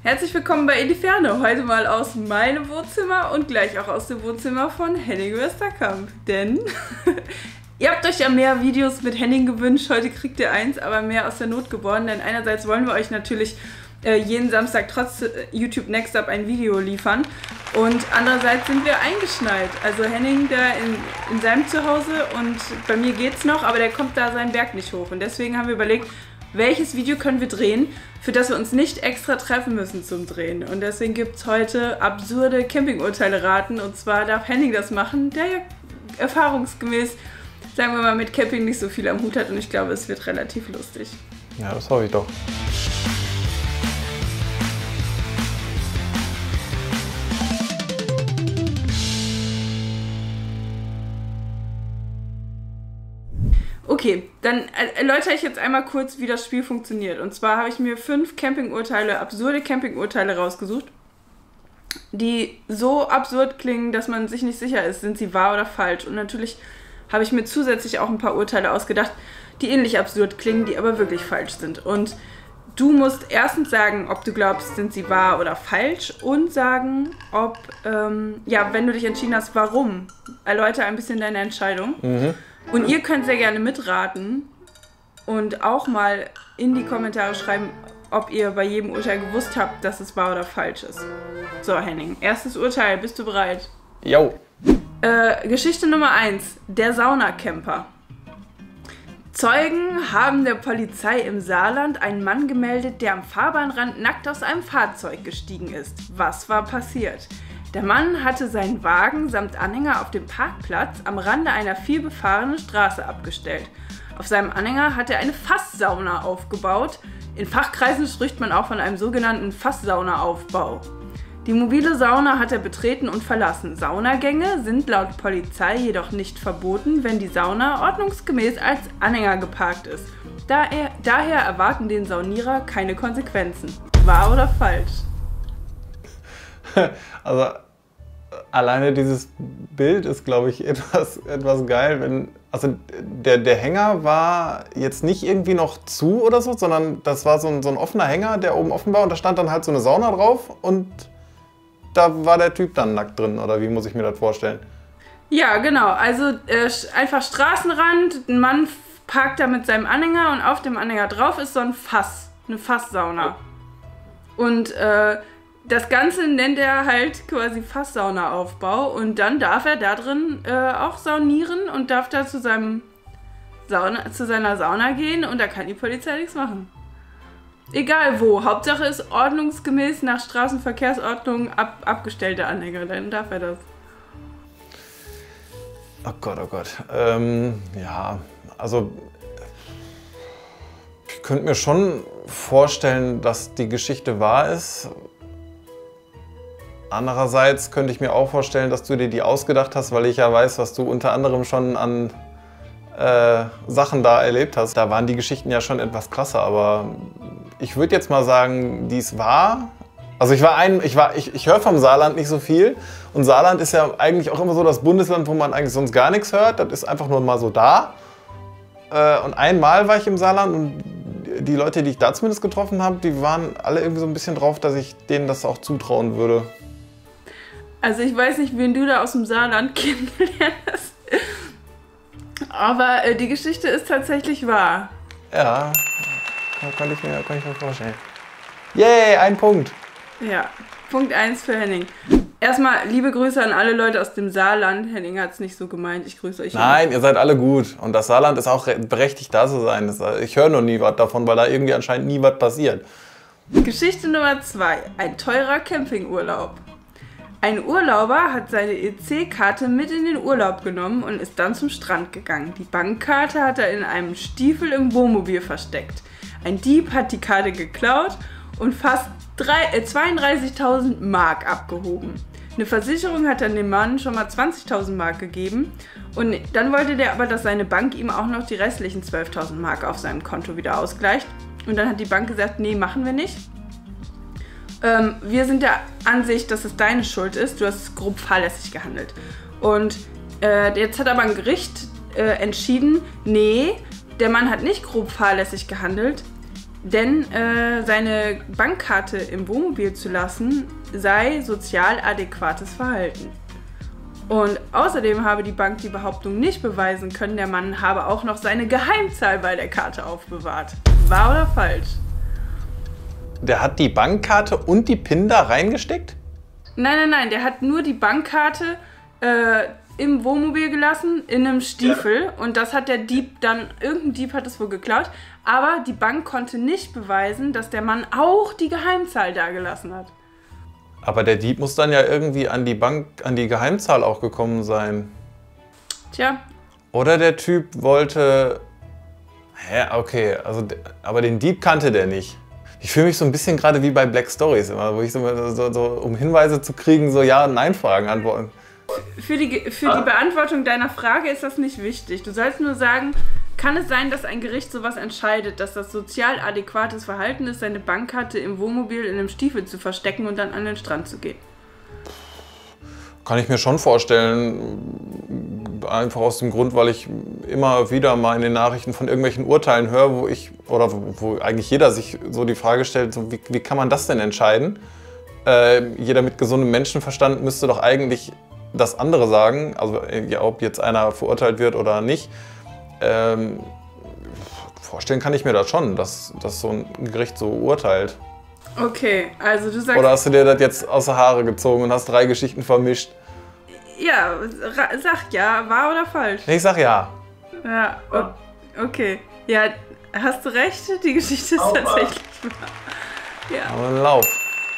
Herzlich willkommen bei In die Ferne. Heute mal aus meinem Wohnzimmer und gleich auch aus dem Wohnzimmer von Henning Westerkamp. Denn ihr habt euch ja mehr Videos mit Henning gewünscht. Heute kriegt ihr eins, aber mehr aus der Not geboren. Denn einerseits wollen wir euch natürlich jeden Samstag trotz YouTube Next Up ein Video liefern. Und andererseits sind wir eingeschneit. Also Henning da in seinem Zuhause und bei mir geht's noch, aber der kommt da seinen Berg nicht hoch. Und deswegen haben wir überlegt, welches Video können wir drehen, für das wir uns nicht extra treffen müssen zum Drehen. Und deswegen gibt es heute absurde Campingurteile raten. Und zwar darf Henning das machen, der ja erfahrungsgemäß, sagen wir mal, mit Camping nicht so viel am Hut hat. Und ich glaube, es wird relativ lustig. Ja, das hoffe ich doch. Okay, dann erläutere ich jetzt einmal kurz, wie das Spiel funktioniert. Und zwar habe ich mir 5 Campingurteile, absurde Campingurteile rausgesucht, die so absurd klingen, dass man sich nicht sicher ist, sind sie wahr oder falsch. Und natürlich habe ich mir zusätzlich auch ein paar Urteile ausgedacht, die ähnlich absurd klingen, die aber wirklich falsch sind. Und du musst erstens sagen, ob du glaubst, sind sie wahr oder falsch, und sagen, ob, ja, wenn du dich entschieden hast, warum. Erläutere ein bisschen deine Entscheidung. Und ihr könnt sehr gerne mitraten und auch mal in die Kommentare schreiben, ob ihr bei jedem Urteil gewusst habt, dass es wahr oder falsch ist. So, Henning, erstes Urteil, bist du bereit? Jo. Geschichte Nummer 1, der Saunacamper. Zeugen haben der Polizei im Saarland einen Mann gemeldet, der am Fahrbahnrand nackt aus einem Fahrzeug gestiegen ist. Was war passiert? Der Mann hatte seinen Wagen samt Anhänger auf dem Parkplatz am Rande einer vielbefahrenen Straße abgestellt. Auf seinem Anhänger hat er eine Fasssauna aufgebaut. In Fachkreisen spricht man auch von einem sogenannten Fasssaunaaufbau. Die mobile Sauna hat er betreten und verlassen. Saunagänge sind laut Polizei jedoch nicht verboten, wenn die Sauna ordnungsgemäß als Anhänger geparkt ist. Daher erwarten den Saunierer keine Konsequenzen. Wahr oder falsch? Also alleine dieses Bild ist, glaube ich, etwas geil. Also der Hänger war jetzt nicht irgendwie noch zu oder so, sondern das war so ein offener Hänger, der oben offen war, und da stand dann halt so eine Sauna drauf und da war der Typ dann nackt drin, oder wie muss ich mir das vorstellen? Ja, genau. Also einfach Straßenrand, ein Mann parkt da mit seinem Anhänger und auf dem Anhänger drauf ist so ein Fass, eine Fasssauna. Und das Ganze nennt er halt quasi Fasssaunaaufbau, und dann darf er da drin auch saunieren und darf da zu seiner Sauna gehen, und da kann die Polizei nichts machen. Egal wo, Hauptsache ist ordnungsgemäß nach Straßenverkehrsordnung abgestellte Anhänger, dann darf er das. Oh Gott, oh Gott. Ja, also ich könnte mir schon vorstellen, dass die Geschichte wahr ist. Andererseits könnte ich mir auch vorstellen, dass du dir die ausgedacht hast, weil ich ja weiß, was du unter anderem schon an Sachen da erlebt hast. Da waren die Geschichten ja schon etwas krasser, aber ich würde jetzt mal sagen, die ist wahr. Also ich höre vom Saarland nicht so viel, und Saarland ist ja eigentlich auch immer so das Bundesland, wo man eigentlich sonst gar nichts hört. Das ist einfach nur mal so da. Und einmal war ich im Saarland, und die Leute, die ich da zumindest getroffen habe, die waren alle irgendwie so ein bisschen drauf, dass ich denen das auch zutrauen würde. Also ich weiß nicht, wen du da aus dem Saarland kennengelernt hast, aber die Geschichte ist tatsächlich wahr. Ja, kann ich mir vorstellen. Yay, ein Punkt. Ja, Punkt 1 für Henning. Erstmal liebe Grüße an alle Leute aus dem Saarland. Henning hat es nicht so gemeint, ich grüße euch. Nein, ihr seid alle gut, und das Saarland ist auch berechtigt, da zu sein. Ich höre noch nie was davon, weil da irgendwie anscheinend nie was passiert. Geschichte Nummer 2, ein teurer Campingurlaub. Ein Urlauber hat seine EC-Karte mit in den Urlaub genommen und ist dann zum Strand gegangen. Die Bankkarte hat er in einem Stiefel im Wohnmobil versteckt. Ein Dieb hat die Karte geklaut und fast 32.000 Mark abgehoben. Eine Versicherung hat dann dem Mann schon mal 20.000 Mark gegeben, und dann wollte der aber, dass seine Bank ihm auch noch die restlichen 12.000 Mark auf seinem Konto wieder ausgleicht. Und dann hat die Bank gesagt, nee, machen wir nicht. Wir sind der Ansicht, dass es deine Schuld ist, du hast grob fahrlässig gehandelt. Und jetzt hat aber ein Gericht entschieden, nee, der Mann hat nicht grob fahrlässig gehandelt, Denn seine Bankkarte im Wohnmobil zu lassen, sei sozial adäquates Verhalten. Und außerdem habe die Bank die Behauptung nicht beweisen können, der Mann habe auch noch seine Geheimzahl bei der Karte aufbewahrt. Wahr oder falsch? Der hat die Bankkarte und die PIN da reingesteckt? Nein, der hat nur die Bankkarte im Wohnmobil gelassen, in einem Stiefel. Ja. Und das hat der Dieb dann, irgendein Dieb hat es wohl geklaut. Aber die Bank konnte nicht beweisen, dass der Mann auch die Geheimzahl da gelassen hat. Aber der Dieb muss dann ja irgendwie an die Geheimzahl auch gekommen sein. Tja. Oder der Typ wollte... Hä, okay, also, aber den Dieb kannte der nicht. Ich fühle mich so ein bisschen gerade wie bei Black Stories immer, wo ich so um Hinweise zu kriegen, so Ja- und Nein-Fragen antworten. Für die Beantwortung deiner Frage ist das nicht wichtig. Du sollst nur sagen, kann es sein, dass ein Gericht sowas entscheidet, dass das sozial adäquates Verhalten ist, seine Bankkarte im Wohnmobil in einem Stiefel zu verstecken und dann an den Strand zu gehen? Kann ich mir schon vorstellen, einfach aus dem Grund, weil ich immer wieder mal in den Nachrichten von irgendwelchen Urteilen höre, wo eigentlich jeder sich so die Frage stellt, so, wie kann man das denn entscheiden? Jeder mit gesundem Menschenverstand müsste doch eigentlich das andere sagen, also ja, ob jetzt einer verurteilt wird oder nicht. Vorstellen kann ich mir das schon, dass so ein Gericht so urteilt. Okay, also du sagst... Oder hast du dir das jetzt aus der Haare gezogen und hast 3 Geschichten vermischt? Ja, sag ja, wahr oder falsch? Ich sag ja. Ja, okay. Ja, hast du recht, die Geschichte ist tatsächlich wahr. Ja. Aber Lauf.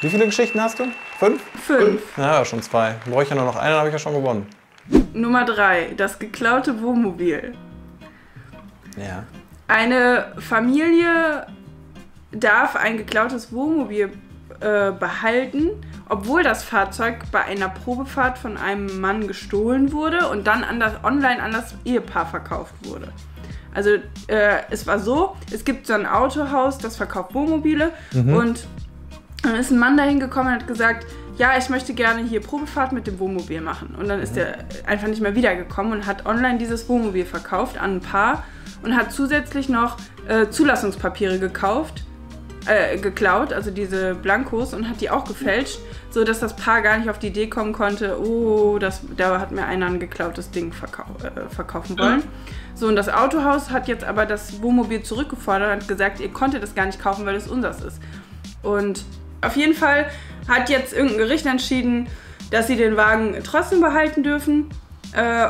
Wie viele Geschichten hast du? 5? 5. Ja, schon 2. Brauche ich ja nur noch eine, dann habe ich ja schon gewonnen. Nummer 3, das geklaute Wohnmobil. Ja. Eine Familie darf ein geklautes Wohnmobil behalten, obwohl das Fahrzeug bei einer Probefahrt von einem Mann gestohlen wurde und dann online an das Ehepaar verkauft wurde. Also es war so, es gibt so ein Autohaus, das verkauft Wohnmobile und dann ist ein Mann dahin gekommen und hat gesagt, ja, ich möchte gerne hier Probefahrt mit dem Wohnmobil machen. Und dann ist er einfach nicht mehr wiedergekommen und hat online dieses Wohnmobil verkauft an ein Paar und hat zusätzlich noch Zulassungspapiere geklaut, also diese Blankos, und hat die auch gefälscht, sodass das Paar gar nicht auf die Idee kommen konnte, oh, da hat mir einer ein geklautes Ding verkaufen wollen. So, und das Autohaus hat jetzt aber das Wohnmobil zurückgefordert und hat gesagt, ihr konntet das gar nicht kaufen, weil es unseres ist. Und auf jeden Fall hat jetzt irgendein Gericht entschieden, dass sie den Wagen trotzdem behalten dürfen,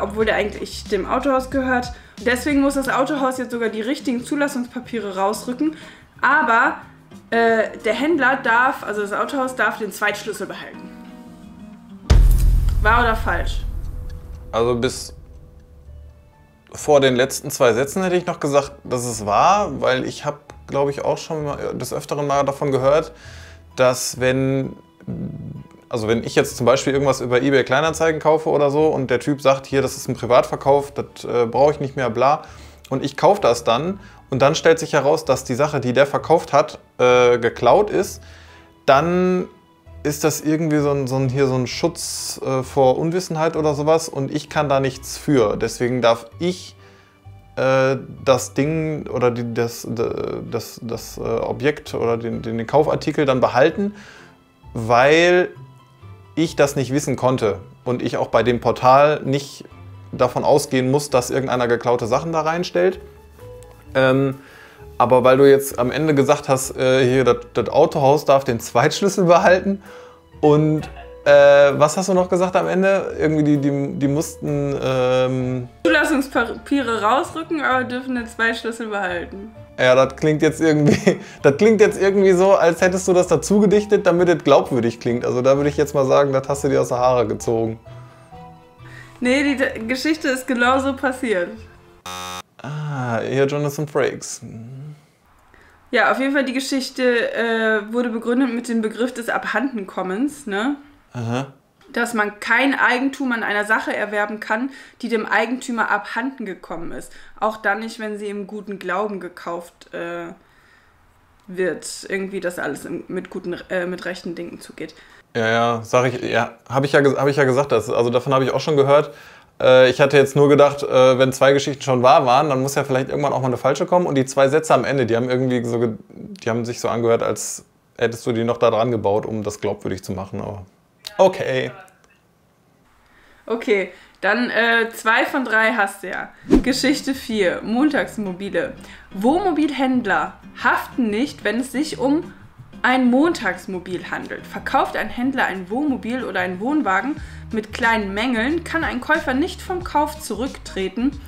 obwohl der eigentlich dem Autohaus gehört. Deswegen muss das Autohaus jetzt sogar die richtigen Zulassungspapiere rausrücken, aber der Händler darf, also das Autohaus darf den Zweitschlüssel behalten. Wahr oder falsch? Also bis vor den letzten 2 Sätzen hätte ich noch gesagt, dass es wahr, weil ich habe, glaube ich, auch schon des Öfteren mal davon gehört, dass wenn ich jetzt zum Beispiel irgendwas über eBay Kleinanzeigen kaufe oder so und der Typ sagt, hier, das ist ein Privatverkauf, das brauche ich nicht mehr, bla, und ich kaufe das dann und dann stellt sich heraus, dass die Sache, die der verkauft hat, geklaut ist, dann ist das irgendwie so ein Schutz vor Unwissenheit oder sowas und ich kann da nichts für. Deswegen darf ich das Ding oder das Objekt oder den Kaufartikel dann behalten, weil ich das nicht wissen konnte und ich auch bei dem Portal nicht davon ausgehen muss, dass irgendeiner geklaute Sachen da reinstellt. Aber weil du jetzt am Ende gesagt hast, hier das Autohaus darf den Zweitschlüssel behalten und was hast du noch gesagt am Ende? Irgendwie die mussten Zulassungspapiere rausrücken, aber dürfen den Zweitschlüssel behalten. Ja, das klingt jetzt irgendwie so, als hättest du das dazu gedichtet, damit es glaubwürdig klingt. Also da würde ich jetzt mal sagen, das hast du dir aus der Haare gezogen. Nee, die Geschichte ist genauso passiert. Ah, hier Jonathan Frakes. Ja, auf jeden Fall die Geschichte wurde begründet mit dem Begriff des Abhandenkommens, ne? Aha. Dass man kein Eigentum an einer Sache erwerben kann, die dem Eigentümer abhanden gekommen ist. Auch dann nicht, wenn sie im guten Glauben gekauft wird. Irgendwie, dass alles mit rechten Dingen zugeht. Ja, habe ich ja gesagt. Also davon habe ich auch schon gehört. Ich hatte jetzt nur gedacht, wenn 2 Geschichten schon wahr waren, dann muss ja vielleicht irgendwann auch mal eine falsche kommen. Und die 2 Sätze am Ende, die haben irgendwie so, die haben sich so angehört, als hättest du die noch da dran gebaut, um das glaubwürdig zu machen. Aber okay. Okay, dann 2 von 3 hast du ja. Geschichte 4, Montagsmobile. Wohnmobilhändler haften nicht, wenn es sich um ein Montagsmobil handelt. Verkauft ein Händler ein Wohnmobil oder einen Wohnwagen mit kleinen Mängeln, kann ein Käufer nicht vom Kauf zurücktreten,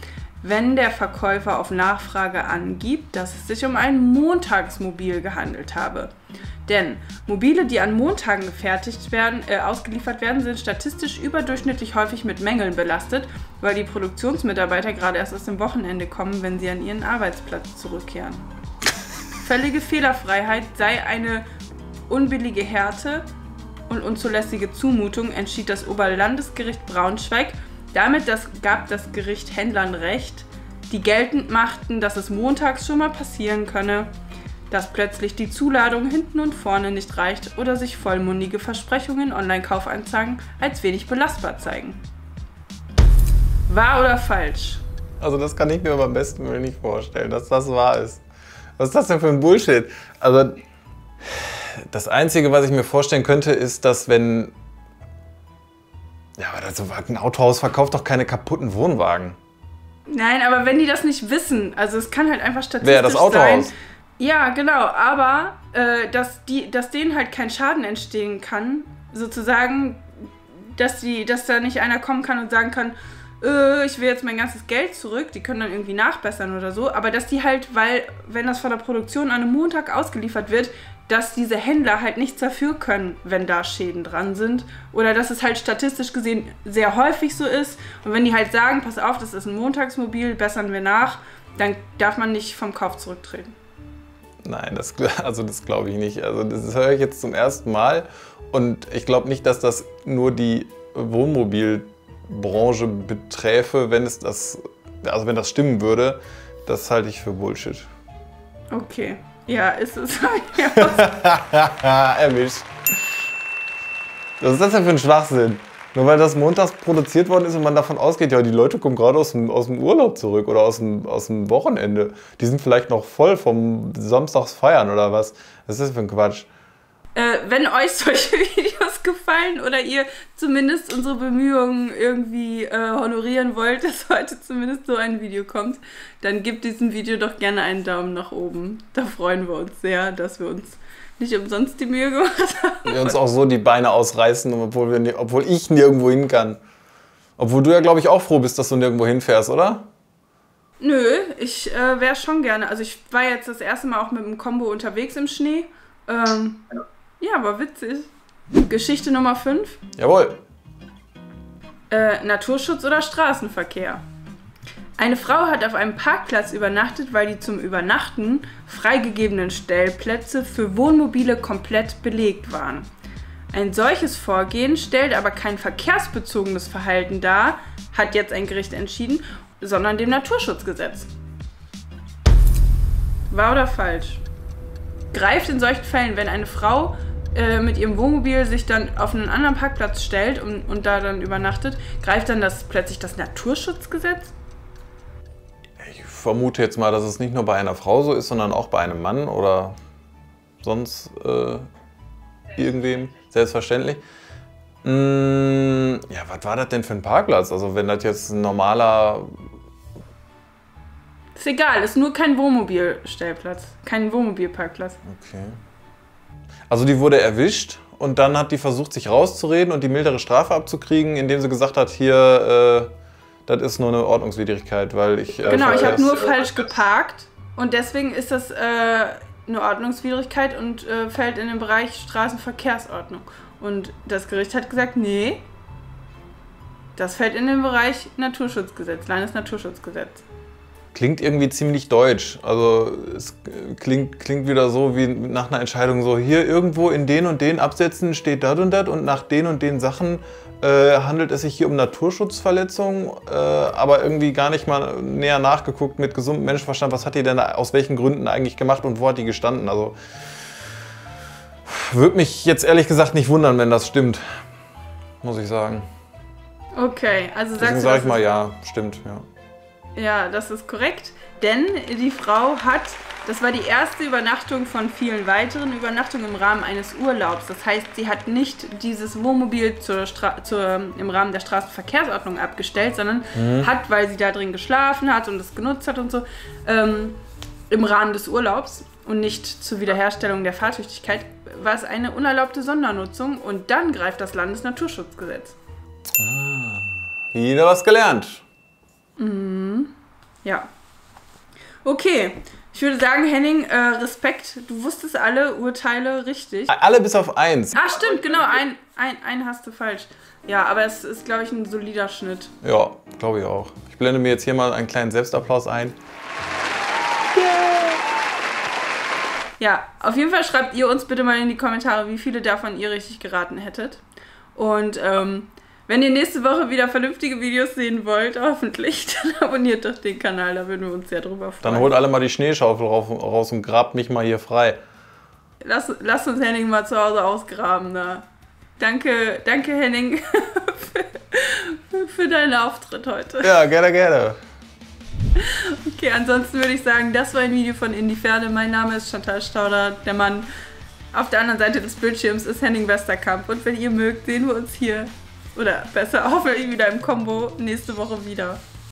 wenn der Verkäufer auf Nachfrage angibt, dass es sich um ein Montagsmobil gehandelt habe. Denn Mobile, die an Montagen ausgeliefert werden, sind statistisch überdurchschnittlich häufig mit Mängeln belastet, weil die Produktionsmitarbeiter gerade erst aus dem Wochenende kommen, wenn sie an ihren Arbeitsplatz zurückkehren. Völlige Fehlerfreiheit sei eine unbillige Härte und unzulässige Zumutung, entschied das Oberlandesgericht Braunschweig. Damit gab das Gericht Händlern Recht, die geltend machten, dass es montags schon mal passieren könne, dass plötzlich die Zuladung hinten und vorne nicht reicht oder sich vollmundige Versprechungen in Online-Kaufanzeigen als wenig belastbar zeigen. Wahr oder falsch? Also das kann ich mir beim besten Willen nicht vorstellen, dass das wahr ist. Was ist das denn für ein Bullshit? Also das Einzige, was ich mir vorstellen könnte, ist, dass wenn... Ja, aber ein Autohaus verkauft doch keine kaputten Wohnwagen. Nein, aber wenn die das nicht wissen, also es kann halt einfach statistisch Wer, das Autohaus? sein. Ja, genau, aber dass denen halt kein Schaden entstehen kann, sozusagen, dass da nicht einer kommen kann und sagen kann, ich will jetzt mein ganzes Geld zurück, die können dann irgendwie nachbessern oder so, aber dass die halt, weil, wenn das von der Produktion an einem Montag ausgeliefert wird, dass diese Händler halt nichts dafür können, wenn da Schäden dran sind, oder dass es halt statistisch gesehen sehr häufig so ist, und wenn die halt sagen, pass auf, das ist ein Montagsmobil, bessern wir nach, dann darf man nicht vom Kauf zurücktreten. Nein, das glaube ich nicht. Also das höre ich jetzt zum ersten Mal, und ich glaube nicht, dass das nur die Wohnmobilbranche beträfe, wenn das stimmen würde. Das halte ich für Bullshit. Okay. Ja, ist es. Erwischt. Was ist das denn für ein Schwachsinn? Nur weil das montags produziert worden ist und man davon ausgeht, ja, die Leute kommen gerade aus dem Urlaub zurück oder aus dem Wochenende. Die sind vielleicht noch voll vom Samstags feiern oder was. Was ist das für ein Quatsch? Wenn euch solche Videos gefallen oder ihr zumindest unsere Bemühungen irgendwie honorieren wollt, dass heute zumindest so ein Video kommt, dann gebt diesem Video doch gerne einen Daumen nach oben. Da freuen wir uns sehr, dass wir uns nicht umsonst die Mühe gemacht haben. Wir uns auch so die Beine ausreißen, obwohl ich nirgendwo hin kann. Obwohl du ja, glaube ich, auch froh bist, dass du nirgendwo hinfährst, oder? Nö, ich wäre schon gerne. Also ich war jetzt das erste Mal auch mit dem Combo unterwegs im Schnee. Ja, war witzig. Geschichte Nummer 5. Jawohl. Naturschutz oder Straßenverkehr. Eine Frau hat auf einem Parkplatz übernachtet, weil die zum Übernachten freigegebenen Stellplätze für Wohnmobile komplett belegt waren. Ein solches Vorgehen stellt aber kein verkehrsbezogenes Verhalten dar, hat jetzt ein Gericht entschieden, sondern dem Naturschutzgesetz. Wahr oder falsch? Greift in solchen Fällen, wenn eine Frau mit ihrem Wohnmobil sich dann auf einen anderen Parkplatz stellt und da dann übernachtet, greift dann plötzlich das Naturschutzgesetz? Ich vermute jetzt mal, dass es nicht nur bei einer Frau so ist, sondern auch bei einem Mann oder sonst irgendwem, selbstverständlich. Ja, was war das denn für ein Parkplatz? Also wenn das jetzt ein normaler... Ist egal, ist nur kein Wohnmobilstellplatz, kein Wohnmobilparkplatz. Okay. Also die wurde erwischt und dann hat die versucht, sich rauszureden und die mildere Strafe abzukriegen, indem sie gesagt hat, hier, das ist nur eine Ordnungswidrigkeit, weil ich... Genau, ich habe nur falsch geparkt und deswegen ist das eine Ordnungswidrigkeit und fällt in den Bereich Straßenverkehrsordnung. Und das Gericht hat gesagt, nee, das fällt in den Bereich Naturschutzgesetz, Landesnaturschutzgesetz. Klingt irgendwie ziemlich deutsch. Also es klingt wieder so wie nach einer Entscheidung so, hier irgendwo in den und den Absätzen steht das und nach den und den Sachen handelt es sich hier um Naturschutzverletzungen, aber irgendwie gar nicht mal näher nachgeguckt mit gesundem Menschenverstand, was hat die denn aus welchen Gründen eigentlich gemacht und wo hat die gestanden. Also würde mich jetzt ehrlich gesagt nicht wundern, wenn das stimmt, muss ich sagen. Okay, also sagst Deswegen du, sage ich mal ja, stimmt, ja. Ja, das ist korrekt, denn die Frau hat, das war die erste Übernachtung von vielen weiteren Übernachtungen im Rahmen eines Urlaubs. Das heißt, sie hat nicht dieses Wohnmobil im Rahmen der Straßenverkehrsordnung abgestellt, sondern hat, weil sie da drin geschlafen hat und es genutzt hat und so, im Rahmen des Urlaubs und nicht zur Wiederherstellung der Fahrtüchtigkeit, war es eine unerlaubte Sondernutzung und dann greift das Landesnaturschutzgesetz. Wieder was gelernt. Ja. Okay. Ich würde sagen, Henning, Respekt. Du wusstest alle Urteile richtig. Alle bis auf eins. Ah, stimmt, genau. Einen hast du falsch. Ja, aber es ist, glaube ich, ein solider Schnitt. Ja, glaube ich auch. Ich blende mir jetzt hier mal einen kleinen Selbstapplaus ein. Ja, auf jeden Fall schreibt ihr uns bitte mal in die Kommentare, wie viele davon ihr richtig geraten hättet. Und wenn ihr nächste Woche wieder vernünftige Videos sehen wollt, hoffentlich, dann abonniert doch den Kanal, da würden wir uns sehr drüber freuen. Dann holt alle mal die Schneeschaufel raus und grabt mich mal hier frei. Lass uns Henning mal zu Hause ausgraben da. Danke Henning, für deinen Auftritt heute. Ja, gerne, gerne. Okay, ansonsten würde ich sagen, das war ein Video von In die Ferne. Mein Name ist Chantal Stauder. Der Mann auf der anderen Seite des Bildschirms ist Henning Westerkamp. Und wenn ihr mögt, sehen wir uns hier, oder besser hoffentlich wieder im Kombo, nächste Woche wieder.